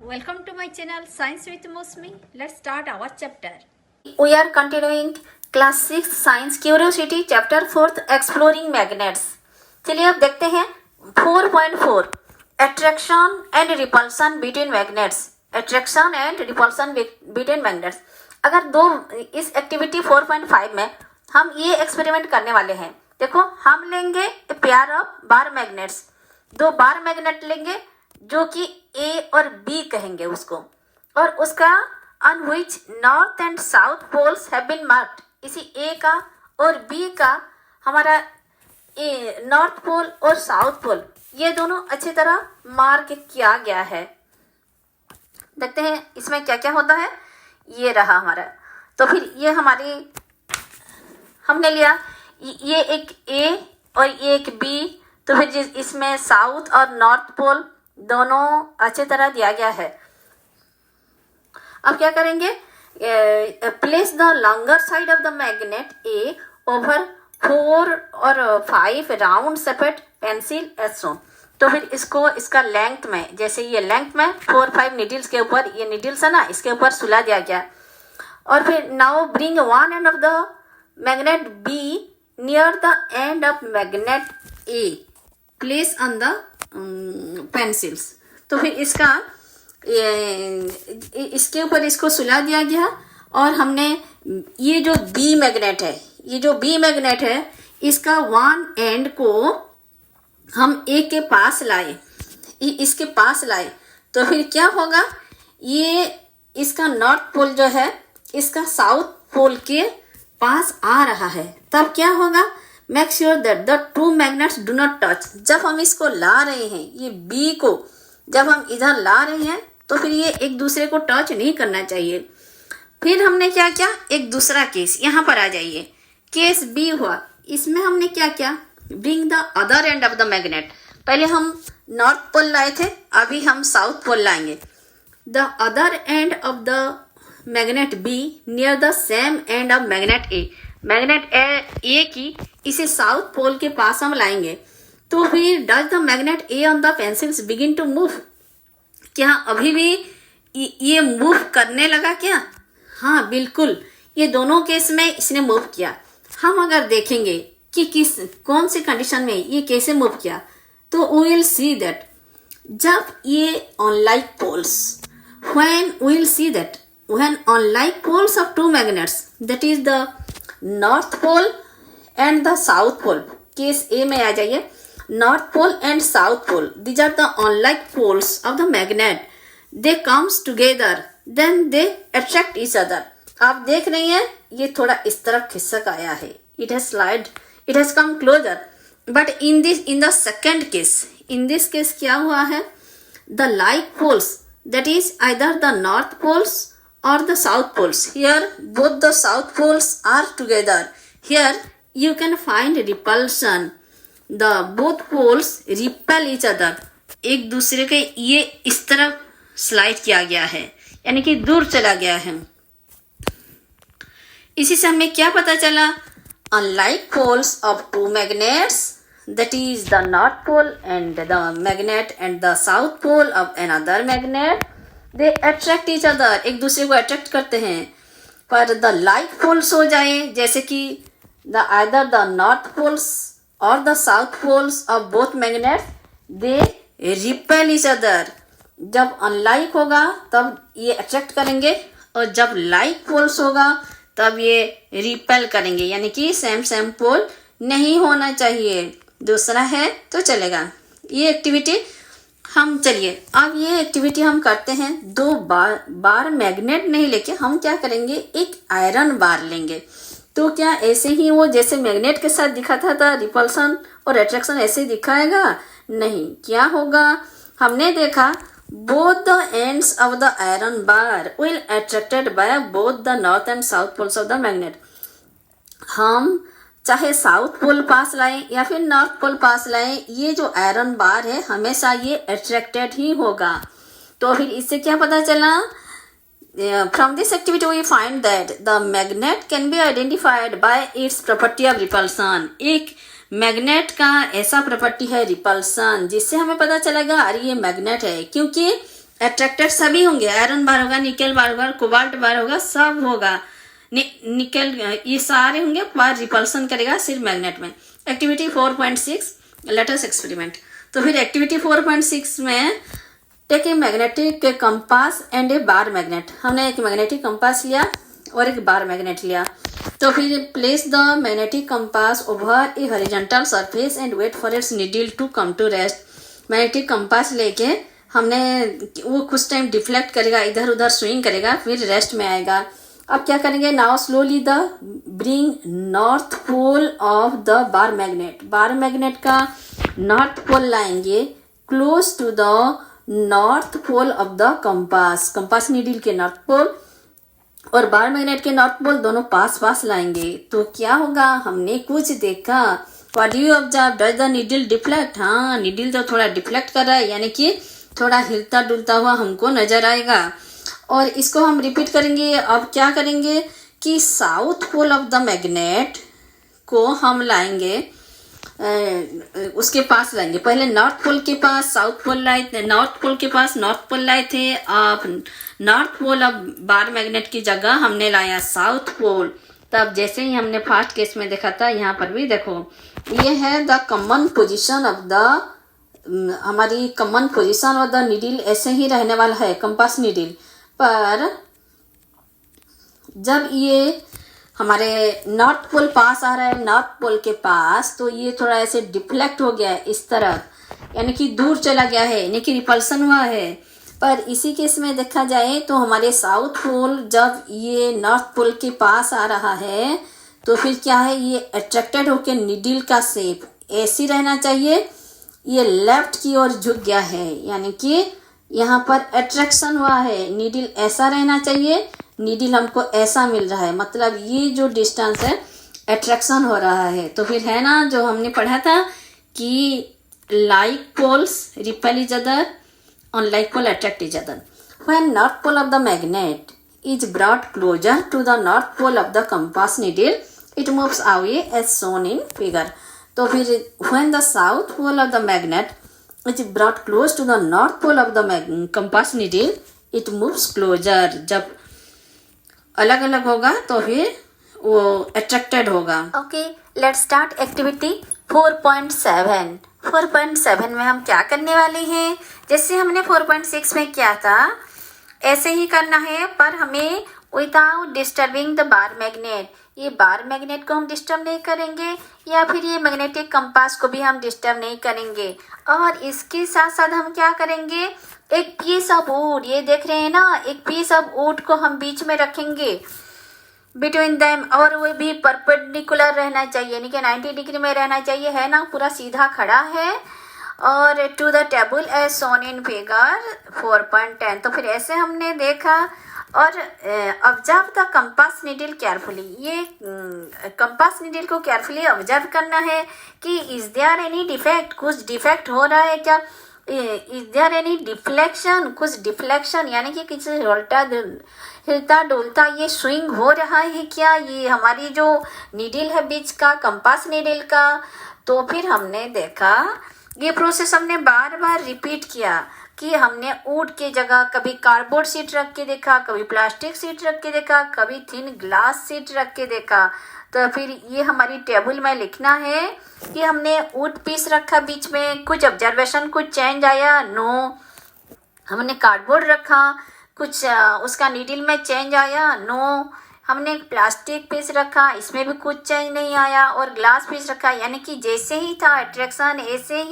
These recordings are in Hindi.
Welcome to my channel Science with Mosmi. Let's start our chapter. We are continuing class 6 science curiosity chapter 4th exploring magnets. चलिए अब देखते हैं 4.4 attraction and repulsion between magnets. Attraction and repulsion between magnets. अगर दो इस एक्टिविटी 4.5 में हम ये एक्सपेरिमेंट करने वाले हैं. देखो हम लेंगे पेयर ऑफ बार मैग्नेट्स. दो बार मैग्नेट लेंगे जो कि ए और बी कहेंगे उसको, और उसका on which north and south poles have been marked. इसी ए का और बी का हमारा ए नॉर्थ पोल और साउथ पोल ये दोनों अच्छी तरह मार्क किया गया है. देखते हैं इसमें क्या क्या होता है. ये रहा हमारा. तो फिर ये हमारी हमने लिया ये एक ए और ये एक बी. तो फिर इसमें साउथ और नॉर्थ पोल दोनों अच्छी तरह दिया गया है. अब क्या करेंगे, place the longer side of the magnet A over 4 और 5 round separate pencil as shown. तो फिर इसको इसका लेंथ में, जैसे ये लेंथ में 4-5 नीडल्स के ऊपर, ये नीडल्स है ना, इसके ऊपर सुला दिया गया. और फिर now bring one and of the magnet B near the end of magnet A, place on the pencils. तो फिर इसका इसके ऊपर इसको सुला दिया गया. और हमने ये जो बी मैग्नेट है, ये जो बी मैग्नेट है इसका वन एंड को हम ए के पास लाए, इसके पास लाए. तो फिर क्या होगा, ये इसका नॉर्थ पोल जो है इसका साउथ पोल के पास आ रहा है. तब क्या होगा, make sure that the two magnets do not touch. जब हम इसको ला रहे हैं, ये बी को जब हम इधर ला रहे हैं तो फिर ये एक दूसरे को टच नहीं करना चाहिए. फिर हमने क्या किया, एक दूसरा केस यहाँ पर आ जाइए. केस बी हुआ, इसमें हमने क्या किया, bring the other end of the magnet. पहले हम नॉर्थ पोल लाए थे, अभी हम साउथ पोल लाएंगे. The other end of the magnet B near the same end of magnet A. Magnet A की इसे साउथ पोल के पास हम लाएंगे. तो फिर does the magnet A on the pencils begin to move. क्या अभी भी ये मूव करने लगा क्या? हाँ बिल्कुल, ये दोनों केस में इसने मूव किया. हम अगर देखेंगे कि कौन से कंडीशन में ये कैसे मूव किया, तो वी विल सी दैट जब ये on like poles, when we will see that when on like poles of two magnets, that is the north pole and the south pole. Case A में आ जाइए, north pole and south pole, these are the unlike poles of the magnet. They comes together, then they attract each other. आप देख रही हैं ये थोड़ा इस तरफ खिसक आया है, it has come closer. But in the second case, in this case क्या हुआ है, the like poles, that is either the north poles or the south poles. Here both the south poles are together. Here you can find repulsion. The both poles repel each other. एक दूसरे के ये इस तरफ स्लाइड किया गया है, यानी कि दूर चला गया है. इसी से हमें क्या पता चला, unlike poles of two magnets, that is the north pole and the magnet and the south pole of another magnet, they attract each other. एक दूसरे को अट्रैक्ट करते हैं. पर द लाइक पोल्स हो जाए, जैसे कि the either the north poles और the south poles of both magnet, they repel each other. जब अनलाइक होगा तब ये अट्रैक्ट करेंगे, और जब लाइक पोल्स होगा तब ये रिपेल करेंगे, यानी कि सेम पोल नहीं होना चाहिए. दूसरा है तो चलेगा. ये एक्टिविटी हम, चलिए अब ये एक्टिविटी हम करते हैं. दो बार मैग्नेट नहीं लेके हम क्या करेंगे, एक आयरन बार लेंगे. तो क्या ऐसे ही वो जैसे मैग्नेट के साथ दिखाता था रिपल्सन और अट्रैक्शन ऐसे दिखाएगा? नहीं. क्या होगा, हमने देखा both the ends of the iron bar will attracted by both the north and south poles of the magnet. हम चाहे साउथ पोल पास लाएं या फिर नॉर्थ पोल पास लाएं, ये जो आयरन बार है हमेशा ये अट्रैक्टेड ही होगा. तो फिर इससे क्या पता चला, from this activity we find that the magnet can be identified by its property of repulsion. एक मैग्नेट का ऐसा प्रॉपर्टी है रिपल्सन, जिससे हमें पता चलेगा अरे ये मैग्नेट है, क्योंकि अट्रैक्टेड सभी होंगे, आयरन बार होगा, निकेल बार होगा, कोबाल्ट बार होगा, सब होगा। निकेल ये सारे होंगे, पर रिपल्सन करेगा सिर्फ मैग्नेट में। Activity 4.6 let us experiment. तो फिर एक्टिविटी 4.6 में take a magnetic compass and a bar magnet. हमने एक मैग्नेटिक कंपास लिया और एक बार मैग्नेट लिया। तो फिर place the magnetic compass over a horizontal surface and wait for its needle to come to rest. Magnetic compass लेके हमने वो कुछ टाइम डिफ्लेक्ट करेगा, इधर उधर स्विंग करेगा, फिर रेस्ट में आएगा। अब क्या करेंगे, now slowly the bring north pole of the bar magnet. Bar magnet का नॉर्थ पोल लाएंगे close to the north pole of the compass. Compass needle के नॉर्थ पोल और बार मैग्नेट के नॉर्थ पोल दोनों पास पास लाएंगे। तो क्या होगा, हमने कुछ देखा। What do you observe, does the needle deflect. हाँ, नीडल तो थोड़ा डिफ्लेक्ट कर रहा है, यानी कि थोड़ा हिलता डुलता हुआ हमको नजर आएगा। और इसको हम रिपीट करेंगे। अब क्या करेंगे कि south pole of the magnet को हम लाएंगे, उसके पास लाएंगे। पहले नॉर्थ पोल के पास साउथ पोल लाए थे, नॉर्थ पोल के पास नॉर्थ पोल लाए थे। अब north pole of bar magnet की जगह हमने लाया साउथ पोल। तब जैसे ही हमने फर्स्ट केस में देखा था, यहाँ पर भी देखो, ये है the common position of the, हमारी common position of the needle ऐसे ही रहने वाला है, कंपास नीडल। पर जब ये हमारे नॉर्थ पोल पास आ रहा है, नॉर्थ पोल के पास, तो ये थोड़ा ऐसे डिफ्लेक्ट हो गया है इस तरफ, यानी कि दूर चला गया है, यानी कि रिपल्सन हुआ है। पर इसी केस में देखा जाए तो हमारे साउथ पोल जब ये नॉर्थ पोल के पास आ रहा है, तो फिर क्या है, ये अट्रैक्टेड होकर नीडल का शेप ऐसी रहना चाहिए, ये लेफ्ट की ओर झुक गया है, यानी कि यहाँ पर अट्रैक्शन हुआ है। नीडल ऐसा रहना चाहिए, नीडल हमको ऐसा मिल रहा है, मतलब ये जो डिस्टेंस है अट्रैक्शन हो रहा है। तो फिर है ना जो हमने पढ़ा था कि like poles repel each other, unlike pole attract each other. When north pole of the magnet is brought closer to the north pole of the compass needle, it moves away as shown in figure. तो फिर when the south pole of the magnet is brought close to the north pole of the compass needle, it moves closer. जब अलग अलग होगा तो फिर वो attracted होगा। Okay, let's start activity 4.7. 4.7 में हम क्या करने वाले हैं, जैसे हमने 4.6 में किया था ऐसे ही करना है, पर हमें without disturbing the bar magnet. ये बार मैग्नेट को हम डिस्टर्ब नहीं करेंगे, या फिर ये मैग्नेटिक कंपास को भी हम डिस्टर्ब नहीं करेंगे। और इसके साथ साथ हम क्या करेंगे, एक पीस ऑफ वुड, ये देख रहे हैं ना, एक पीस ऑफ वुड को हम बीच में रखेंगे बिटवीन देम, और वो भी परपेंडिकुलर रहना चाहिए, यानी कि 90 डिग्री में रहना चाहिए, है ना, पूरा सीधा खड़ा है। और to the table as shown in figure 4.10। तो फिर ऐसे हमने देखा। और observe the compass needle carefully, ये कंपास नीडल को केयरफुली ऑब्जर्व करना है कि इज देयर एनी डिफेक्ट, कुछ डिफेक्ट हो रहा है क्या, इज देयर एनी डिफ्लेक्शन, कुछ डिफ्लेक्शन, यानी कि किसी हिलता डुलता ये स्विंग हो रहा है क्या, ये हमारी जो नीडल है बीच का, कंपास नीडल का। तो फिर हमने देखा, ये प्रोसेस हमने बार बार रिपीट किया कि हमने वुड के जगह कभी कार्डबोर्ड शीट रख के देखा, कभी प्लास्टिक शीट रख के देखा, कभी थिन ग्लास शीट रख के देखा। तो फिर ये हमारी टेबल में लिखना है कि हमने वुड पीस रखा बीच में, कुछ ऑब्जर्वेशन, कुछ चेंज आया, नो। हमने कार्डबोर्ड रखा, कुछ उसका नीडल में चेंज आया, नो। हमने एक प्लास्टिक पीस रखा, इसमें भी कुछ चेंज नहीं आया। और ग्लास पीस रखा, यानी कि जैसे ही था अट्रैक्शन ऐसे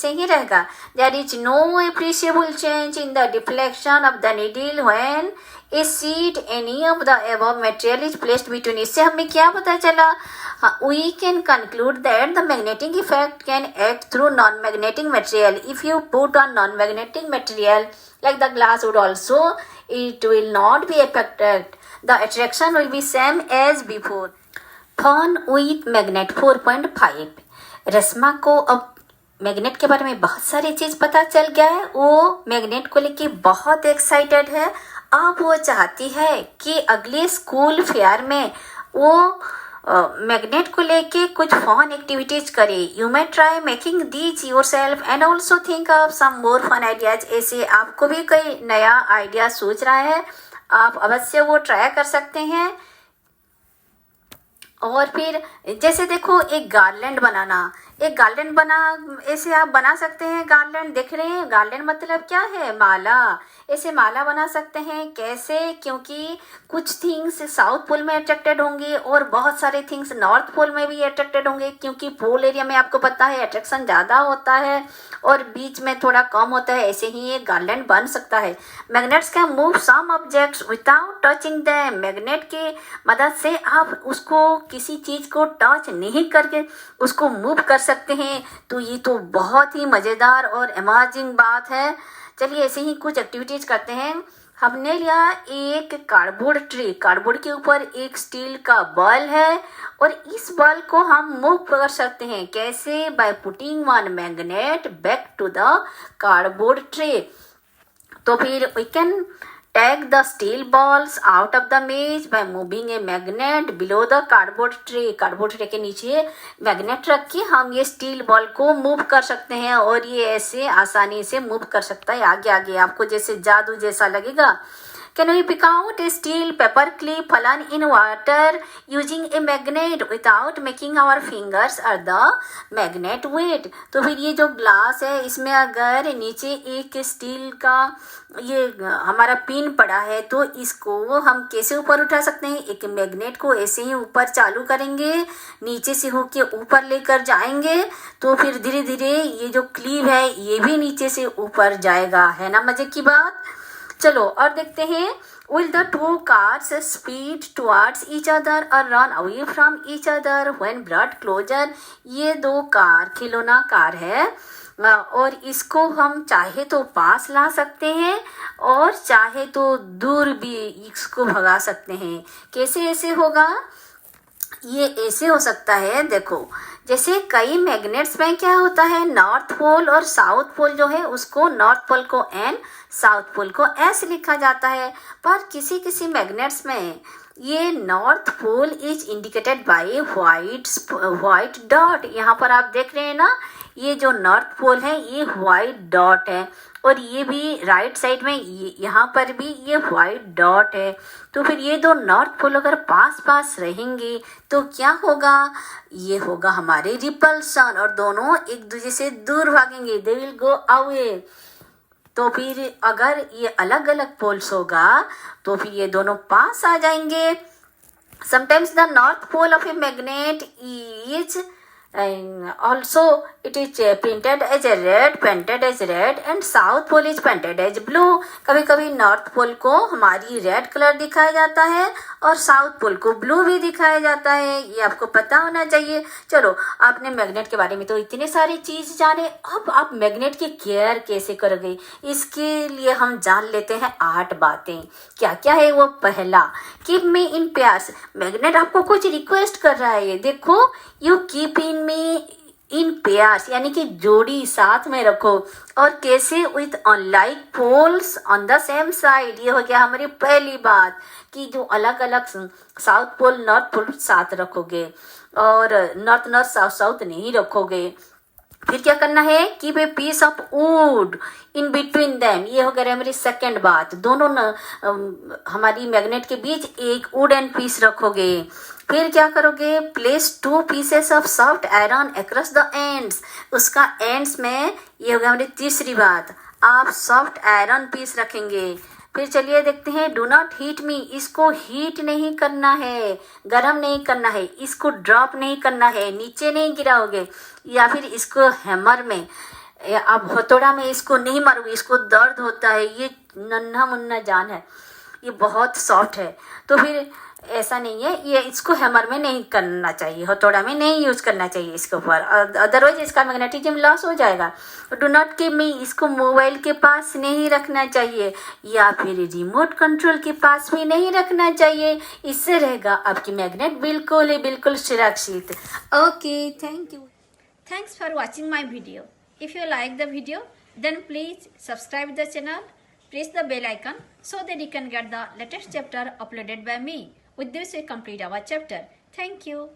ही रहेगा। There is no appreciable change in the deflection of the needle when a sheet any of the above material is placed between. इससे हमें क्या पता चला, we can conclude that the magnetic effect can act through non-magnetic material. If you put on non-magnetic material like the glass wood also, it will not be affected. The attraction will be same as before. Fun with magnet 4.5. रस्मा को अब मैग्नेट के बारे में बहुत सारी चीज पता चल गया है। वो मैग्नेट को लेके बहुत एक्साइटेड है। अब वो चाहती है कि अगले स्कूल फेयर में वो मैग्नेट को लेके कुछ फन एक्टिविटीज करें. You may try making these yourself and also think of some more fun ideas. ऐसे आपको भी कोई नया आइडिया सोच रहा है, आप अवश्य वो ट्राई कर सकते हैं. और फिर जैसे देखो एक गार्लैंड बनाना, एक गार्लैंड ऐसे आप बना सकते हैं. गार्लैंड देख रहे हैं, गार्लैंड मतलब क्या है? माला. ऐसे माला बना सकते हैं. कैसे? क्योंकि कुछ थिंग्स साउथ पोल में अट्रैक्टेड होंगे और बहुत सारे थिंग्स नॉर्थ पोल में भी अट्रैक्टेड होंगे, क्योंकि पोल एरिया में आपको पता है अट्रैक्शन ज़्यादा होता है और बीच में थोड़ा कम होता है. ऐसे ही एक गार्लैंड बन सकता है. Magnets can move some objects without touching them. Magnet की मदद से आप उसको किसी चीज़ को टच नहीं करके उसको मूव कर सकते हैं. तो ये तो बहुत ही मज़ेदार और अमेजिंग बात है. चलिए ऐसे ही कुछ एक्टिविटीज करते हैं. हमने लिया एक कार्डबोर्ड ट्रे. कार्डबोर्ड के ऊपर एक स्टील का बॉल है और इस बॉल को हम मूव कर सकते हैं. कैसे? By putting one magnet back to the cardboard tray. तो फिर we can take the steel balls out of the maze by moving a magnet below the cardboard tray. Cardboard tray के नीचे मैग्नेट रख के हम ये स्टील बॉल को मूव कर सकते हैं और ये ऐसे आसानी से मूव कर सकता है आगे आगे. आपको जैसे जादू जैसा लगेगा. Can we pick out a steel paper clip fallen in water using a magnet without making our fingers or the magnet weight? तो फिर ये जो ग्लास है इसमें अगर नीचे एक स्टील का ये हमारा पिन पड़ा है तो इसको हम कैसे ऊपर उठा सकते हैं? एक मैग्नेट को ऐसे ही ऊपर चालू करेंगे, नीचे से होके ऊपर लेकर जाएंगे तो फिर धीरे धीरे ये जो क्लीव है ये भी नीचे से ऊपर जाएगा. है ना मजे की बात. चलो और देखते हैं. Will the two cars speed towards each other or run away from each other when brought closer? ये दो कार खिलौना कार है और इसको हम चाहे तो पास ला सकते हैं और चाहे तो दूर भी इसको भगा सकते हैं. कैसे ऐसे होगा? ये ऐसे हो सकता है. देखो जैसे कई मैग्नेट्स में क्या होता है, नॉर्थ पोल और साउथ पोल जो है उसको नॉर्थ पोल को एन, साउथ पोल को एस लिखा जाता है. पर किसी किसी मैग्नेट्स में ये north pole is indicated by white dot. यहाँ पर आप देख रहे हैं ना, ये जो नॉर्थ पोल है ये व्हाइट डॉट है और ये भी राइट साइड में यहाँ पर भी ये व्हाइट डॉट है. तो फिर ये दो नॉर्थ पोल अगर पास पास रहेंगे तो क्या होगा? ये होगा हमारे रिपल्सन और दोनों एक दूसरे से दूर भागेंगे. They will go away. तो फिर अगर ये अलग अलग पोल्स होगा तो फिर ये दोनों पास आ जाएंगे. Sometimes the north pole of a magnet is also it is painted as red and south pole is painted as blue. कभी कभी नॉर्थ पोल को हमारी रेड कलर दिखाया जाता है और साउथ पोल को ब्लू भी दिखाया जाता है. ये आपको पता होना चाहिए. चलो आपने मैग्नेट के बारे में तो इतने सारी चीज जाने, अब आप मैग्नेट की केयर कैसे करोगे इसके लिए हम जान लेते हैं 8 बातें. क्या क्या है वो? पहला, कीप मी इन पेयर्स. मैग्नेट आपको कुछ रिक्वेस्ट कर रहा है. देखो, यू कीप इन पेयर्स यानी कि जोड़ी साथ में रखो. और कैसे? With unlike poles on the same side. ये हो गया हमारी पहली बात कि जो अलग अलग साउथ पोल नॉर्थ पोल साथ रखोगे और नॉर्थ साउथ साउथ नहीं रखोगे. फिर क्या करना है? Keep a piece of wood in between them. ये हो गया हमारी सेकेंड बात. दोनों हमारी मैग्नेट के बीच एक वुडन पीस रखोगे. फिर क्या करोगे? Place 2 pieces of soft iron across the ends. उसका एंड्स में ये हो गया हमारी तीसरी बात, आप सॉफ्ट आयरन पीस रखेंगे. फिर चलिए देखते हैं. डू नॉट हीट मी. इसको हीट नहीं करना है, गर्म नहीं करना है, इसको ड्रॉप नहीं करना है, नीचे नहीं गिराओगे. या फिर इसको हैमर में आप हथौड़ा में इसको नहीं मारोगे, इसको दर्द होता है. ये नन्हा मुन्ना जान है, ये बहुत सॉफ्ट है. तो फिर ऐसा नहीं है, ये इसको हैमर में नहीं करना चाहिए, हथौड़ा में नहीं यूज करना चाहिए इसके ऊपर, अदरवाइज इसका मैग्नेटिज्म लॉस हो जाएगा. Do not keep me. इसको मोबाइल के पास नहीं रखना चाहिए या फिर रिमोट कंट्रोल के पास भी नहीं रखना चाहिए. इससे रहेगा आपकी मैग्नेट बिल्कुल सुरक्षित. Okay, thank you. Thanks for watching my video. If you like the video then please subscribe the channel, press the bell icon so that you can get the latest chapter uploaded by me. With this we complete our chapter. Thank you.